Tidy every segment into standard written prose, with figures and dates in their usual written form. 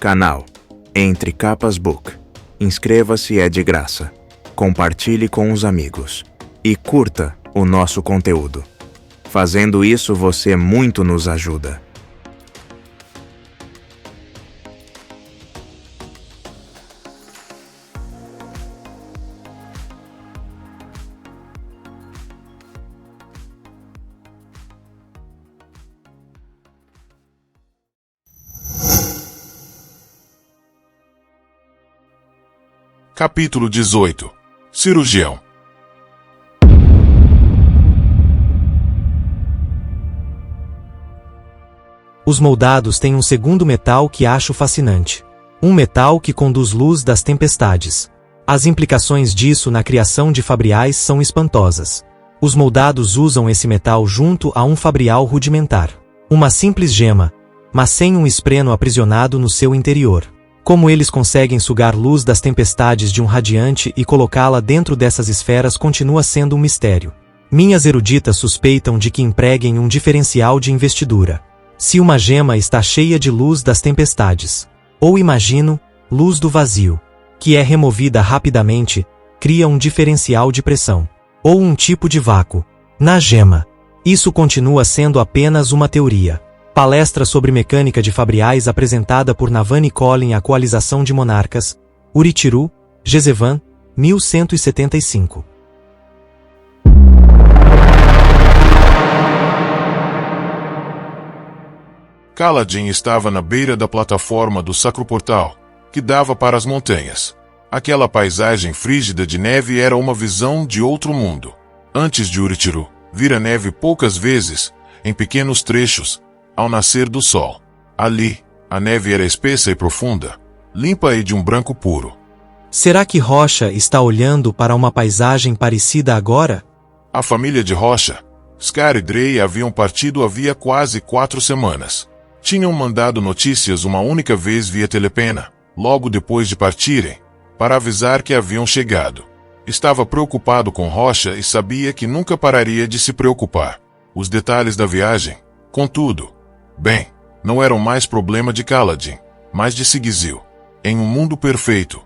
Canal Entre Capas Book. Inscreva-se, é de graça. Compartilhe com os amigos. E curta o nosso conteúdo. Fazendo isso, você muito nos ajuda. Capítulo 18. Cirurgião. Os moldados têm um segundo metal que acho fascinante. Um metal que conduz luz das tempestades. As implicações disso na criação de fabriais são espantosas. Os moldados usam esse metal junto a um fabrial rudimentar. Uma simples gema, mas sem um espreno aprisionado no seu interior. Como eles conseguem sugar luz das tempestades de um radiante e colocá-la dentro dessas esferas continua sendo um mistério. Minhas eruditas suspeitam de que empreguem um diferencial de investidura. Se uma gema está cheia de luz das tempestades, ou imagino, luz do vazio, que é removida rapidamente, cria um diferencial de pressão, ou um tipo de vácuo, na gema. Isso continua sendo apenas uma teoria. Palestra sobre mecânica de fabriais apresentada por Navani Collin à Coalização de Monarcas, Uritiru, Jezevan, 1175. Kaladin estava na beira da plataforma do Sacroportal, que dava para as montanhas. Aquela paisagem frígida de neve era uma visão de outro mundo. Antes de Uritiru, vira neve poucas vezes, em pequenos trechos, ao nascer do sol. Ali, a neve era espessa e profunda, limpa e de um branco puro. Será que Rocha está olhando para uma paisagem parecida agora? A família de Rocha, Scar e Drey haviam partido havia quase 4 semanas. Tinham mandado notícias uma única vez via telepena, logo depois de partirem, para avisar que haviam chegado. Estava preocupado com Rocha e sabia que nunca pararia de se preocupar. Os detalhes da viagem, contudo, bem, não eram mais problema de Kaladin, mas de Sigizil. Em um mundo perfeito,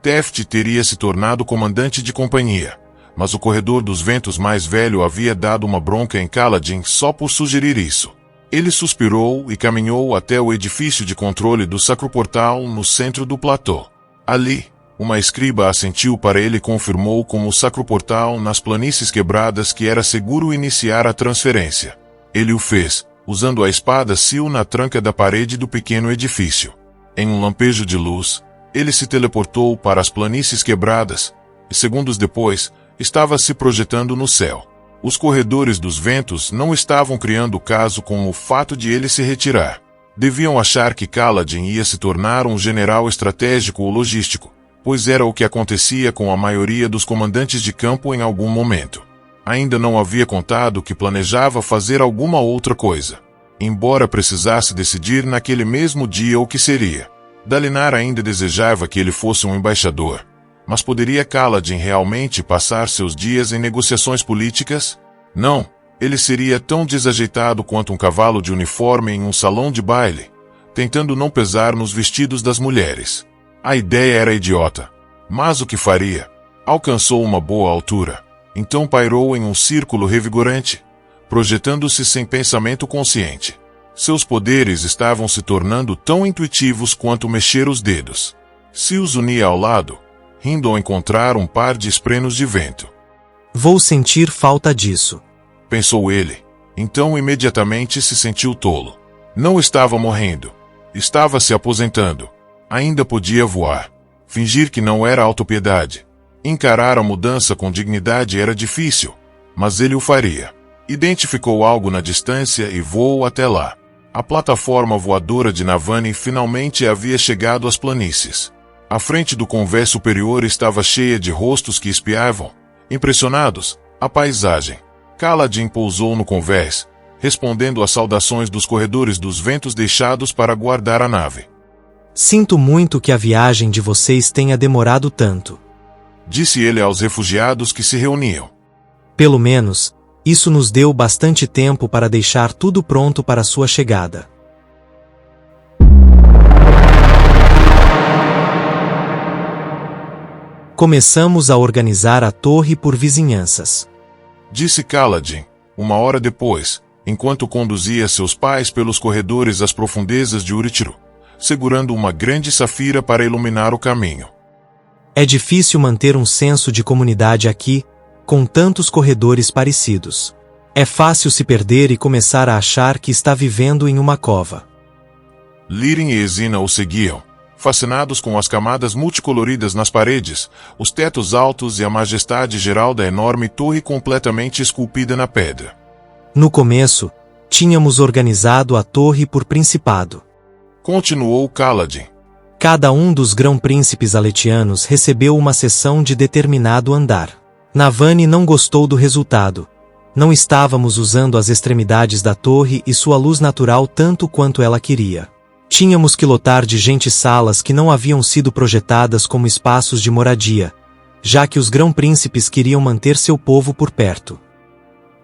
Teft teria se tornado comandante de companhia, mas o Corredor dos Ventos mais velho havia dado uma bronca em Kaladin só por sugerir isso. Ele suspirou e caminhou até o edifício de controle do Sacroportal no centro do platô. Ali, uma escriba assentiu para ele e confirmou com o Sacroportal nas planícies quebradas que era seguro iniciar a transferência. Ele o fez, usando a espada Sil na tranca da parede do pequeno edifício. Em um lampejo de luz, ele se teleportou para as planícies quebradas, e segundos depois, estava se projetando no céu. Os Corredores dos Ventos não estavam criando caso com o fato de ele se retirar. Deviam achar que Kaladin ia se tornar um general estratégico ou logístico, pois era o que acontecia com a maioria dos comandantes de campo em algum momento. Ainda não havia contado que planejava fazer alguma outra coisa, embora precisasse decidir naquele mesmo dia o que seria. Dalinar ainda desejava que ele fosse um embaixador, mas poderia Kaladin realmente passar seus dias em negociações políticas? Não, ele seria tão desajeitado quanto um cavalo de uniforme em um salão de baile, tentando não pesar nos vestidos das mulheres. A ideia era idiota, mas o que faria? Alcançou uma boa altura. Então pairou em um círculo revigorante, projetando-se sem pensamento consciente. Seus poderes estavam se tornando tão intuitivos quanto mexer os dedos. Se os unia ao lado, rindo ao encontrar um par de esprenos de vento. Vou sentir falta disso, pensou ele. Então imediatamente se sentiu tolo. Não estava morrendo. Estava se aposentando. Ainda podia voar. Fingir que não era autopiedade. Encarar a mudança com dignidade era difícil, mas ele o faria. Identificou algo na distância e voou até lá. A plataforma voadora de Navani finalmente havia chegado às planícies. A frente do convés superior estava cheia de rostos que espiavam, impressionados, a paisagem. Kaladin pousou no convés, respondendo às saudações dos Corredores dos Ventos deixados para guardar a nave. Sinto muito que a viagem de vocês tenha demorado tanto, disse ele aos refugiados que se reuniam. Pelo menos, isso nos deu bastante tempo para deixar tudo pronto para sua chegada. Começamos a organizar a torre por vizinhanças. Disse Kaladin, uma hora depois, enquanto conduzia seus pais pelos corredores às profundezas de Urithiru, segurando uma grande safira para iluminar o caminho. É difícil manter um senso de comunidade aqui, com tantos corredores parecidos. É fácil se perder e começar a achar que está vivendo em uma cova. Lirin e Ezina o seguiam, fascinados com as camadas multicoloridas nas paredes, os tetos altos e a majestade geral da enorme torre completamente esculpida na pedra. No começo, tínhamos organizado a torre por principado. Continuou Kaladin. Cada um dos grão-príncipes aletianos recebeu uma seção de determinado andar. Navani não gostou do resultado. Não estávamos usando as extremidades da torre e sua luz natural tanto quanto ela queria. Tínhamos que lotar de gente salas que não haviam sido projetadas como espaços de moradia, já que os grão-príncipes queriam manter seu povo por perto.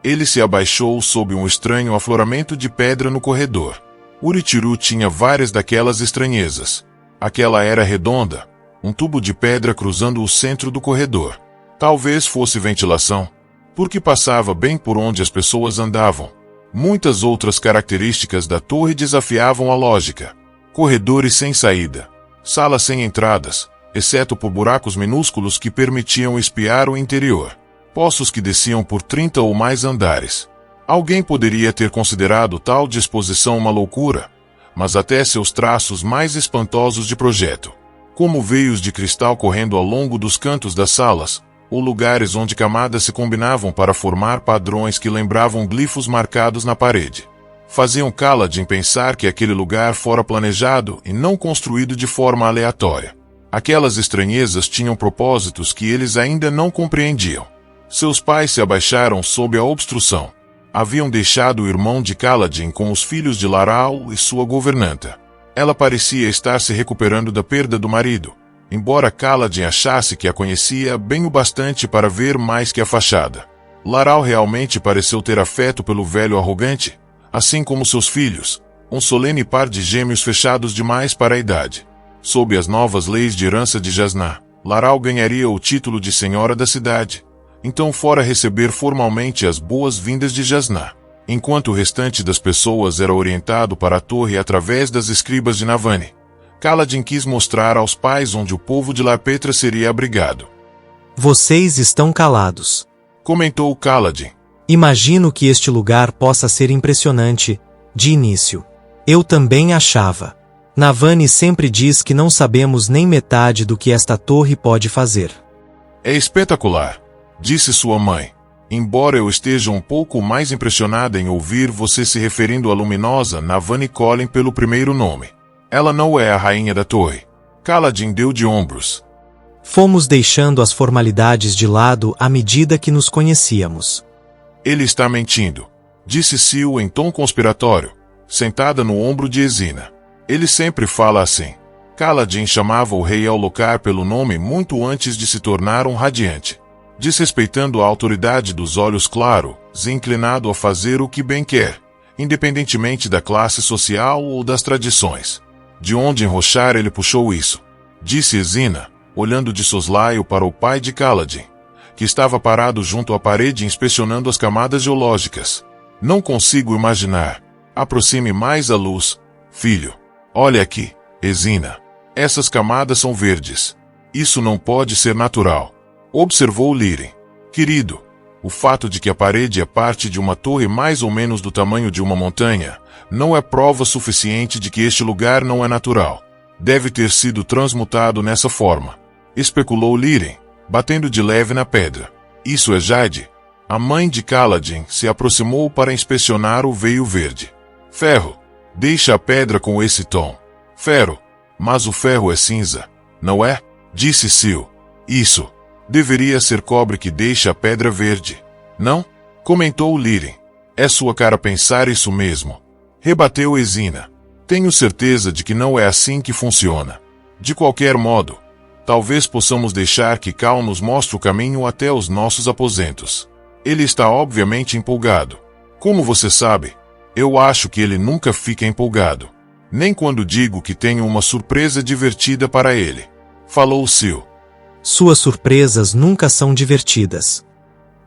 Ele se abaixou sob um estranho afloramento de pedra no corredor. Urithiru tinha várias daquelas estranhezas. Aquela era redonda, um tubo de pedra cruzando o centro do corredor. Talvez fosse ventilação, porque passava bem por onde as pessoas andavam. Muitas outras características da torre desafiavam a lógica. Corredores sem saída, salas sem entradas, exceto por buracos minúsculos que permitiam espiar o interior. Poços que desciam por 30 ou mais andares. Alguém poderia ter considerado tal disposição uma loucura, mas até seus traços mais espantosos de projeto, como veios de cristal correndo ao longo dos cantos das salas, ou lugares onde camadas se combinavam para formar padrões que lembravam glifos marcados na parede, faziam Kaladin pensar que aquele lugar fora planejado e não construído de forma aleatória. Aquelas estranhezas tinham propósitos que eles ainda não compreendiam. Seus pais se abaixaram sob a obstrução. Haviam deixado o irmão de Kaladin com os filhos de Laral e sua governanta. Ela parecia estar se recuperando da perda do marido, embora Kaladin achasse que a conhecia bem o bastante para ver mais que a fachada. Laral realmente pareceu ter afeto pelo velho arrogante, assim como seus filhos, um solene par de gêmeos fechados demais para a idade. Sob as novas leis de herança de Jasná, Laral ganharia o título de senhora da cidade. Então fora receber formalmente as boas-vindas de Jasná, enquanto o restante das pessoas era orientado para a torre através das escribas de Navani. Kaladin quis mostrar aos pais onde o povo de Larpetra seria abrigado. Vocês estão calados, Comentou Kaladin. Imagino que este lugar possa ser impressionante, de início. Eu também achava. Navani sempre diz que não sabemos nem metade do que esta torre pode fazer. É espetacular, disse sua mãe. Embora eu esteja um pouco mais impressionada em ouvir você se referindo à luminosa Navani Collin pelo primeiro nome. Ela não é a rainha da torre. Kaladin deu de ombros. Fomos deixando as formalidades de lado à medida que nos conhecíamos. Ele está mentindo, disse Sil em tom conspiratório, sentada no ombro de Ezina. Ele sempre fala assim. Kaladin chamava o rei Elhokar pelo nome muito antes de se tornar um radiante, desrespeitando a autoridade dos olhos claros, inclinado a fazer o que bem quer, independentemente da classe social ou das tradições. De onde em Roshar ele puxou isso? Disse Ezina, olhando de soslaio para o pai de Kaladin, que estava parado junto à parede inspecionando as camadas geológicas. Não consigo imaginar. Aproxime mais a luz, filho. Olha aqui, Ezina. Essas camadas são verdes. Isso não pode ser natural. Observou Lirin. Querido, o fato de que a parede é parte de uma torre mais ou menos do tamanho de uma montanha, não é prova suficiente de que este lugar não é natural. Deve ter sido transmutado nessa forma. Especulou Lirin, batendo de leve na pedra. Isso é Jade. A mãe de Kaladin se aproximou para inspecionar o veio verde. Ferro. Deixa a pedra com esse tom. Ferro. Mas o ferro é cinza, não é? Disse Sil. Isso. Deveria ser cobre que deixa a pedra verde. Não? Comentou Lirin. É sua cara pensar isso mesmo. Rebateu Ezina. Tenho certeza de que não é assim que funciona. De qualquer modo, talvez possamos deixar que Cal nos mostre o caminho até os nossos aposentos. Ele está obviamente empolgado. Como você sabe, eu acho que ele nunca fica empolgado. Nem quando digo que tenho uma surpresa divertida para ele. Falou Sil. Suas surpresas nunca são divertidas.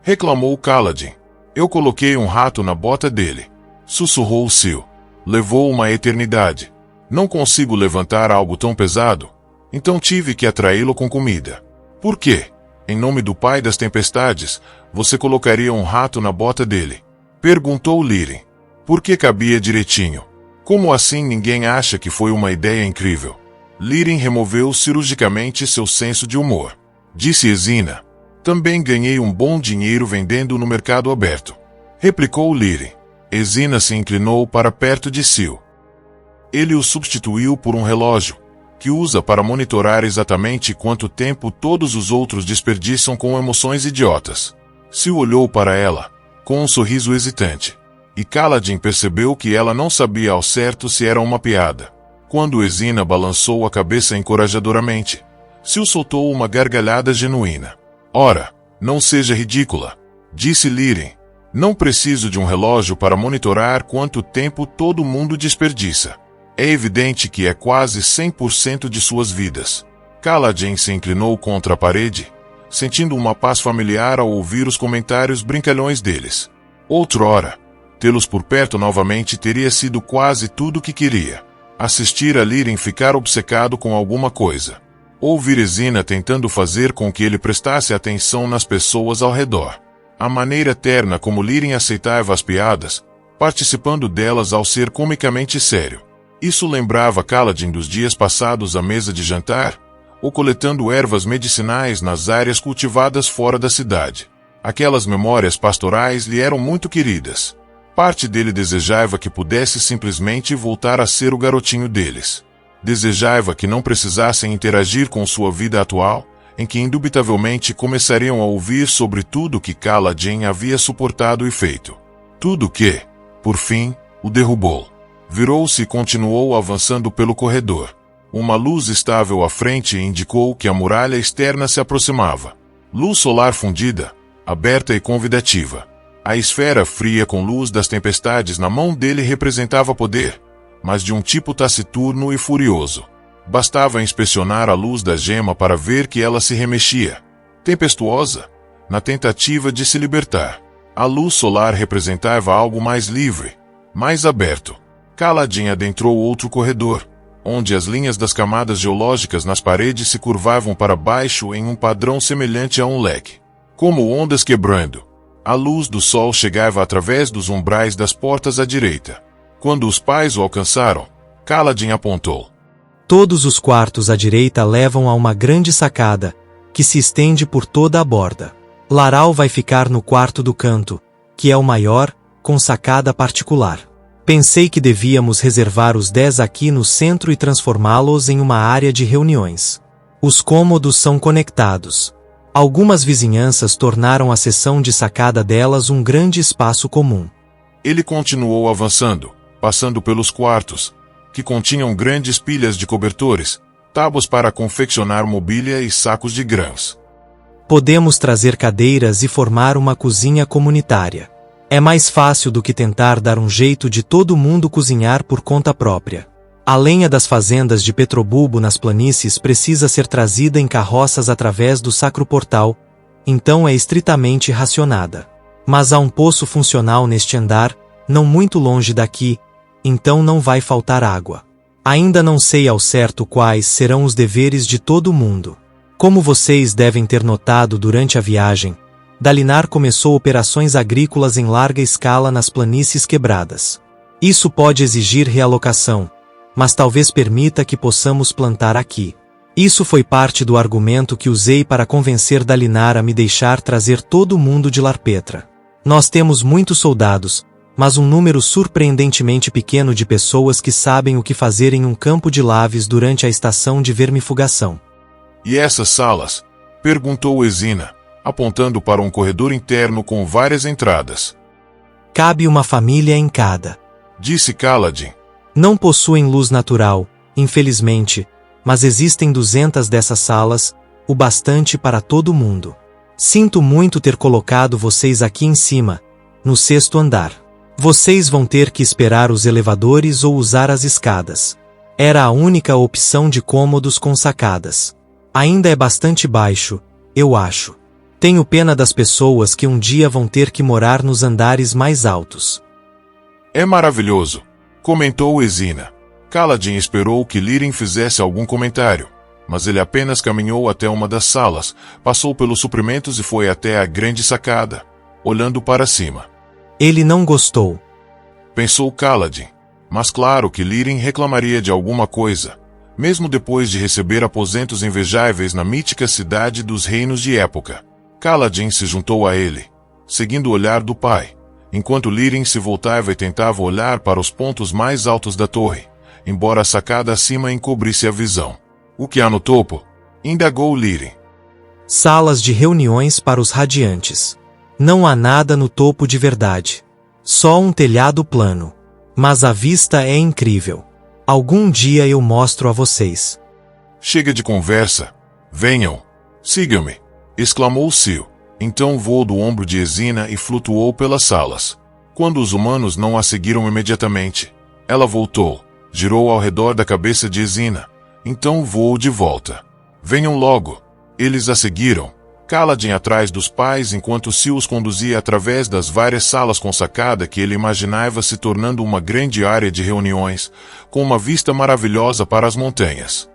Reclamou Kaladin. Eu coloquei um rato na bota dele. Sussurrou Sil. Levou uma eternidade. Não consigo levantar algo tão pesado, então tive que atraí-lo com comida. Por quê? Em nome do Pai das Tempestades, você colocaria um rato na bota dele? Perguntou Lirin. Porque cabia direitinho. Como assim ninguém acha que foi uma ideia incrível? Lirin removeu cirurgicamente seu senso de humor. Disse Esina. Também ganhei um bom dinheiro vendendo no mercado aberto. Replicou Lirin. Esina se inclinou para perto de Sil. Ele o substituiu por um relógio, que usa para monitorar exatamente quanto tempo todos os outros desperdiçam com emoções idiotas. Sil olhou para ela, com um sorriso hesitante. E Kaladin percebeu que ela não sabia ao certo se era uma piada. Quando Esina balançou a cabeça encorajadoramente, Sil soltou uma gargalhada genuína. Ora, não seja ridícula, disse Lirin. Não preciso de um relógio para monitorar quanto tempo todo mundo desperdiça. É evidente que é quase 100% de suas vidas. Kaladin se inclinou contra a parede, sentindo uma paz familiar ao ouvir os comentários brincalhões deles. Outrora, tê-los por perto novamente teria sido quase tudo o que queria. Assistir a Lirin ficar obcecado com alguma coisa. Ouvir Esina tentando fazer com que ele prestasse atenção nas pessoas ao redor. A maneira terna como Lirin aceitava as piadas, participando delas ao ser comicamente sério. Isso lembrava Kaladin dos dias passados à mesa de jantar, ou coletando ervas medicinais nas áreas cultivadas fora da cidade. Aquelas memórias pastorais lhe eram muito queridas. Parte dele desejava que pudesse simplesmente voltar a ser o garotinho deles. Desejava que não precisassem interagir com sua vida atual, em que indubitavelmente começariam a ouvir sobre tudo que Kaladin havia suportado e feito. Tudo que, por fim, o derrubou. Virou-se e continuou avançando pelo corredor. Uma luz estável à frente indicou que a muralha externa se aproximava. Luz solar fundida, aberta e convidativa. A esfera fria com luz das tempestades na mão dele representava poder, mas de um tipo taciturno e furioso. Bastava inspecionar a luz da gema para ver que ela se remexia, tempestuosa, na tentativa de se libertar. A luz solar representava algo mais livre, mais aberto. Kaladin adentrou outro corredor, onde as linhas das camadas geológicas nas paredes se curvavam para baixo em um padrão semelhante a um leque. Como ondas quebrando. A luz do sol chegava através dos umbrais das portas à direita. Quando os pais o alcançaram, Kaladin apontou. Todos os quartos à direita levam a uma grande sacada, que se estende por toda a borda. Laral vai ficar no quarto do canto, que é o maior, com sacada particular. Pensei que devíamos reservar os 10 aqui no centro e transformá-los em uma área de reuniões. Os cômodos são conectados. Algumas vizinhanças tornaram a seção de sacada delas um grande espaço comum. Ele continuou avançando, passando pelos quartos, que continham grandes pilhas de cobertores, tábuas para confeccionar mobília e sacos de grãos. Podemos trazer cadeiras e formar uma cozinha comunitária. É mais fácil do que tentar dar um jeito de todo mundo cozinhar por conta própria. A lenha das fazendas de Petrobulbo nas planícies precisa ser trazida em carroças através do Sacro Portal, então é estritamente racionada. Mas há um poço funcional neste andar, não muito longe daqui, então não vai faltar água. Ainda não sei ao certo quais serão os deveres de todo mundo. Como vocês devem ter notado durante a viagem, Dalinar começou operações agrícolas em larga escala nas planícies quebradas. Isso pode exigir realocação, mas talvez permita que possamos plantar aqui. Isso foi parte do argumento que usei para convencer Dalinar a me deixar trazer todo mundo de Larpetra. Nós temos muitos soldados, mas um número surpreendentemente pequeno de pessoas que sabem o que fazer em um campo de laves durante a estação de vermifugação. E essas salas? Perguntou Esina, apontando para um corredor interno com várias entradas. Cabe uma família em cada. Disse Kaladin. Não possuem luz natural, infelizmente, mas existem 200 dessas salas, o bastante para todo mundo. Sinto muito ter colocado vocês aqui em cima, no 6º andar. Vocês vão ter que esperar os elevadores ou usar as escadas. Era a única opção de cômodos com sacadas. Ainda é bastante baixo, eu acho. Tenho pena das pessoas que um dia vão ter que morar nos andares mais altos. É maravilhoso, comentou Ezina. Kaladin esperou que Lirin fizesse algum comentário, mas ele apenas caminhou até uma das salas, passou pelos suprimentos e foi até a grande sacada, olhando para cima. Ele não gostou. Pensou Kaladin, mas claro que Lirin reclamaria de alguma coisa, mesmo depois de receber aposentos invejáveis na mítica cidade dos reinos de época. Kaladin se juntou a ele, seguindo o olhar do pai, enquanto Lirin se voltava e tentava olhar para os pontos mais altos da torre, embora a sacada acima encobrisse a visão. O que há no topo? Indagou Lirin. Salas de reuniões para os radiantes. Não há nada no topo de verdade. Só um telhado plano. Mas a vista é incrível. Algum dia eu mostro a vocês. Chega de conversa. Venham. Sigam-me. Exclamou Sil. Então voou do ombro de Ezina e flutuou pelas salas. Quando os humanos não a seguiram imediatamente, ela voltou, girou ao redor da cabeça de Ezina. Então voou de volta. Venham logo. Eles a seguiram, Kaladin atrás dos pais enquanto Sil os conduzia através das várias salas com sacada que ele imaginava se tornando uma grande área de reuniões, com uma vista maravilhosa para as montanhas.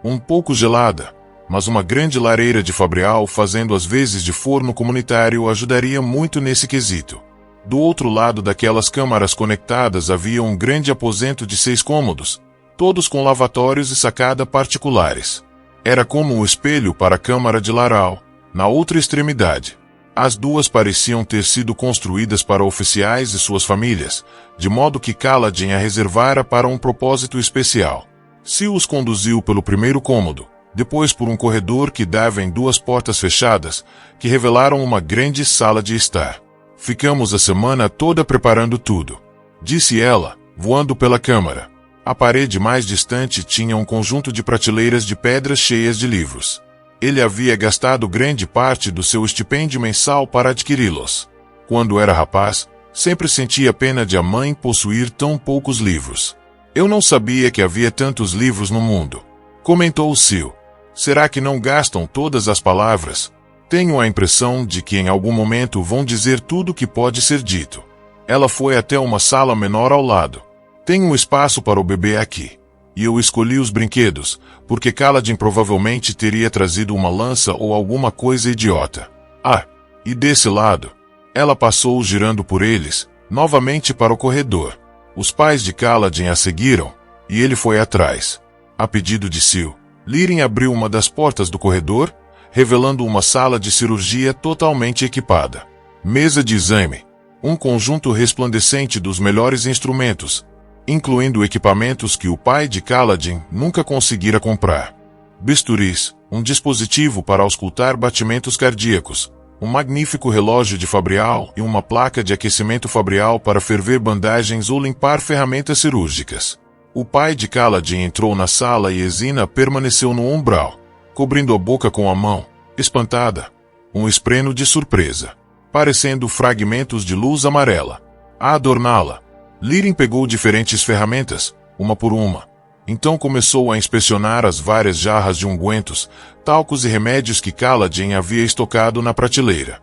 Um pouco gelada, mas uma grande lareira de Fabrial fazendo as vezes de forno comunitário ajudaria muito nesse quesito. Do outro lado daquelas câmaras conectadas havia um grande aposento de 6 cômodos, todos com lavatórios e sacada particulares. Era como um espelho para a câmara de Laral, na outra extremidade. As duas pareciam ter sido construídas para oficiais e suas famílias, de modo que Kaladin a reservara para um propósito especial. Sil os conduziu pelo primeiro cômodo, depois por um corredor que dava em 2 portas fechadas, que revelaram uma grande sala de estar. Ficamos a semana toda preparando tudo, disse ela, voando pela câmara. A parede mais distante tinha um conjunto de prateleiras de pedras cheias de livros. Ele havia gastado grande parte do seu estipêndio mensal para adquiri-los. Quando era rapaz, sempre sentia pena de a mãe possuir tão poucos livros. Eu não sabia que havia tantos livros no mundo, comentou Sil. Será que não gastam todas as palavras? Tenho a impressão de que em algum momento vão dizer tudo o que pode ser dito. Ela foi até uma sala menor ao lado. Tem um espaço para o bebê aqui. E eu escolhi os brinquedos, porque Kaladin provavelmente teria trazido uma lança ou alguma coisa idiota. Ah, e desse lado. Ela passou girando por eles, novamente para o corredor. Os pais de Kaladin a seguiram, e ele foi atrás. A pedido de Sil, Lirin abriu uma das portas do corredor, revelando uma sala de cirurgia totalmente equipada. Mesa de exame. Um conjunto resplandecente dos melhores instrumentos, incluindo equipamentos que o pai de Kaladin nunca conseguira comprar. Bisturis, um dispositivo para auscultar batimentos cardíacos, um magnífico relógio de Fabrial e uma placa de aquecimento Fabrial para ferver bandagens ou limpar ferramentas cirúrgicas. O pai de Kaladin entrou na sala e Ezina permaneceu no umbral, cobrindo a boca com a mão, espantada, um espreno de surpresa, parecendo fragmentos de luz amarela. A adorná-la, Lirin pegou diferentes ferramentas, uma por uma. Então começou a inspecionar as várias jarras de ungüentos, talcos e remédios que Kaladin havia estocado na prateleira.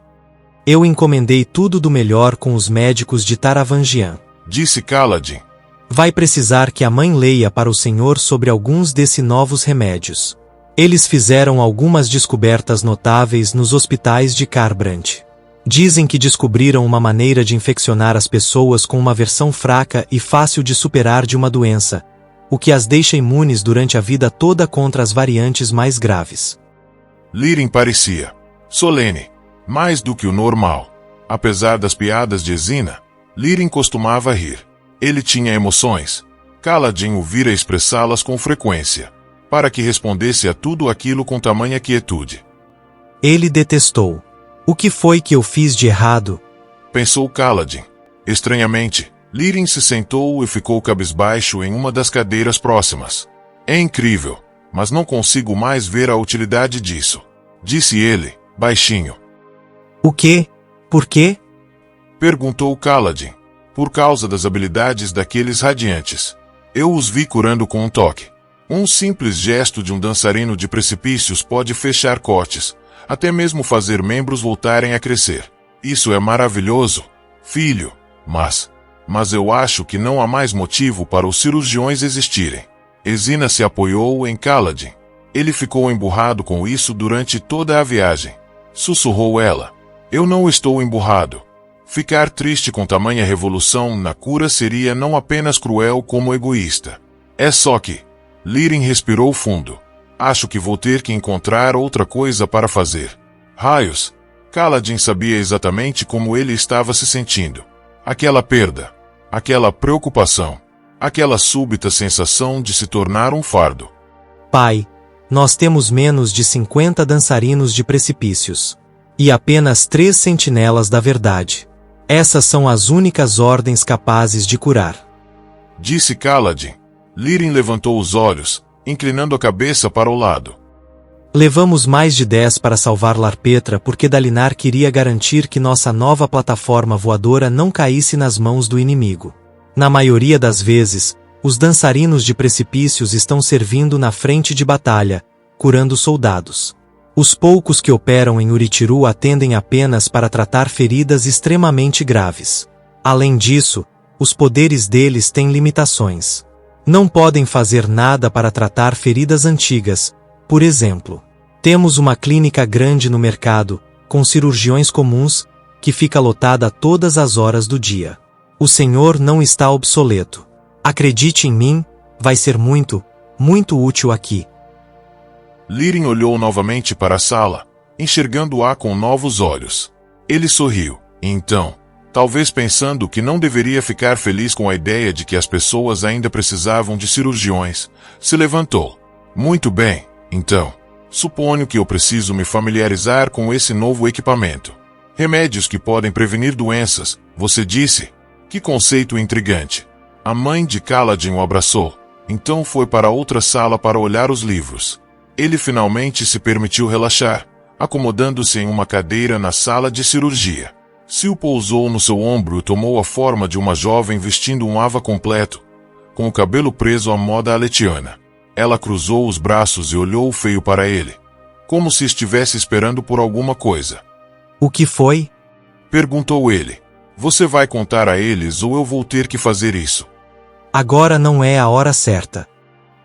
Eu encomendei tudo do melhor com os médicos de Taravangian, disse Kaladin. Vai precisar que a mãe leia para o senhor sobre alguns desses novos remédios. Eles fizeram algumas descobertas notáveis nos hospitais de Kharbrandt. Dizem que descobriram uma maneira de infeccionar as pessoas com uma versão fraca e fácil de superar de uma doença, o que as deixa imunes durante a vida toda contra as variantes mais graves. Lirin parecia solene, mais do que o normal. Apesar das piadas de Ezina, Lirin costumava rir. Ele tinha emoções. Kaladin o vira expressá-las com frequência, para que respondesse a tudo aquilo com tamanha quietude. Ele detestou. O que foi que eu fiz de errado? Pensou Kaladin. Estranhamente, Lirin se sentou e ficou cabisbaixo em uma das cadeiras próximas. É incrível, mas não consigo mais ver a utilidade disso, disse ele, baixinho. O quê? Por quê? Perguntou Kaladin. Por causa das habilidades daqueles radiantes. Eu os vi curando com um toque. Um simples gesto de um dançarino de precipícios pode fechar cortes, até mesmo fazer membros voltarem a crescer. Isso é maravilhoso, filho, mas eu acho que não há mais motivo para os cirurgiões existirem. Ezina se apoiou em Kaladin. Ele ficou emburrado com isso durante toda a viagem. Sussurrou ela. Eu não estou emburrado. Ficar triste com tamanha revolução na cura seria não apenas cruel como egoísta. É só que... Lirin respirou fundo. Acho que vou ter que encontrar outra coisa para fazer. Raios! Kaladin sabia exatamente como ele estava se sentindo. Aquela perda, aquela preocupação, aquela súbita sensação de se tornar um fardo. Pai, nós temos menos de 50 dançarinos de precipícios. E apenas 3 sentinelas da verdade. Essas são as únicas ordens capazes de curar. Disse Kaladin. Lirin levantou os olhos, inclinando a cabeça para o lado. Levamos mais de 10 para salvar Larpetra porque Dalinar queria garantir que nossa nova plataforma voadora não caísse nas mãos do inimigo. Na maioria das vezes, os dançarinos de precipícios estão servindo na frente de batalha, curando soldados. Os poucos que operam em Uritiru atendem apenas para tratar feridas extremamente graves. Além disso, os poderes deles têm limitações. Não podem fazer nada para tratar feridas antigas. Por exemplo, temos uma clínica grande no mercado, com cirurgiões comuns, que fica lotada todas as horas do dia. O senhor não está obsoleto. Acredite em mim, vai ser muito útil aqui. Lirin olhou novamente para a sala, enxergando-a com novos olhos. Ele sorriu, e então, talvez pensando que não deveria ficar feliz com a ideia de que as pessoas ainda precisavam de cirurgiões, se levantou. Muito bem, então. Suponho que eu preciso me familiarizar com esse novo equipamento. Remédios que podem prevenir doenças, você disse? Que conceito intrigante. A mãe de Kaladin o abraçou, então foi para outra sala para olhar os livros. Ele finalmente se permitiu relaxar, acomodando-se em uma cadeira na sala de cirurgia. Sil pousou no seu ombro e tomou a forma de uma jovem vestindo um ava completo, com o cabelo preso à moda aletiana. Ela cruzou os braços e olhou feio para ele, como se estivesse esperando por alguma coisa. O que foi? Perguntou ele. Você vai contar a eles ou eu vou ter que fazer isso? Agora não é a hora certa.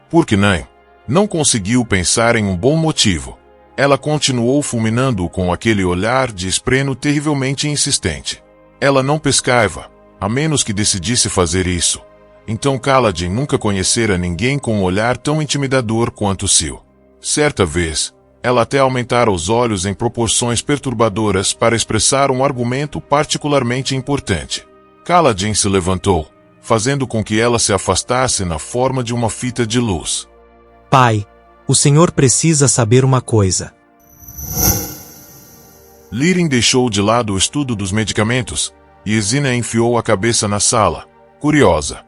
Por que não? Não conseguiu pensar em um bom motivo. Ela continuou fulminando-o com aquele olhar de espreno terrivelmente insistente. Ela não pescava, a menos que decidisse fazer isso. Então Kaladin nunca conhecera ninguém com um olhar tão intimidador quanto Sil. Certa vez, ela até aumentara os olhos em proporções perturbadoras para expressar um argumento particularmente importante. Kaladin se levantou, fazendo com que ela se afastasse na forma de uma fita de luz. Pai, o senhor precisa saber uma coisa. Lirin deixou de lado o estudo dos medicamentos, e Ezina enfiou a cabeça na sala, curiosa.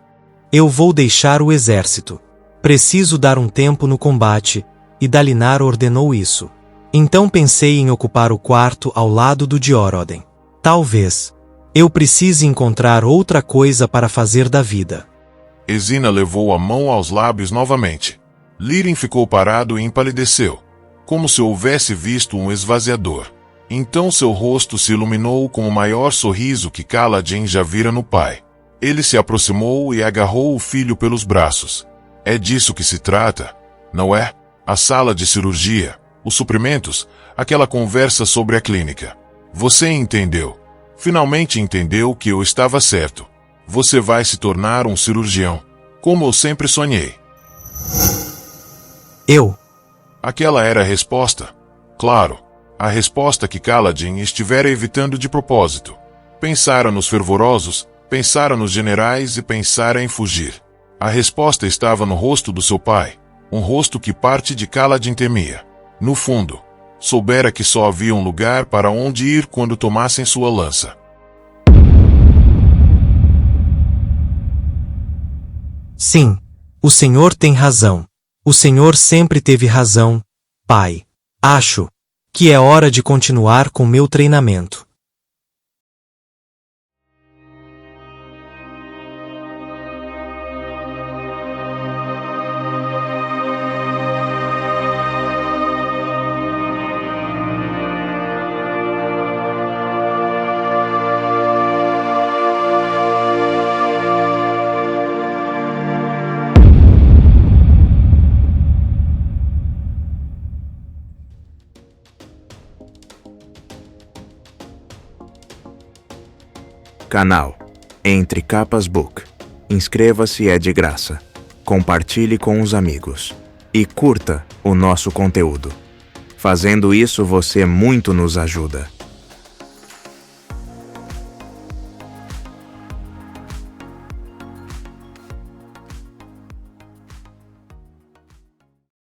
Eu vou deixar o exército. Preciso dar um tempo no combate, e Dalinar ordenou isso. Então pensei em ocupar o quarto ao lado do de Oroden. Talvez eu precise encontrar outra coisa para fazer da vida. Ezina levou a mão aos lábios novamente. Lirin ficou parado e empalideceu, como se houvesse visto um esvaziador. Então seu rosto se iluminou com o maior sorriso que Kaladin já vira no pai. Ele se aproximou e agarrou o filho pelos braços. É disso que se trata, não é? A sala de cirurgia, os suprimentos, aquela conversa sobre a clínica. Você entendeu. Finalmente entendeu que eu estava certo. Você vai se tornar um cirurgião, como eu sempre sonhei. Eu? Aquela era a resposta. Claro, a resposta que Kaladin estivera evitando de propósito. Pensara nos fervorosos, pensara nos generais e pensara em fugir. A resposta estava no rosto do seu pai, um rosto que parte de Kaladin temia. No fundo, soubera que só havia um lugar para onde ir quando tomassem sua lança. Sim, o senhor tem razão. O senhor sempre teve razão, pai. Acho que é hora de continuar com meu treinamento. Canal Entre Capas Book. Inscreva-se, é de graça. Compartilhe com os amigos. E curta o nosso conteúdo. Fazendo isso, você muito nos ajuda.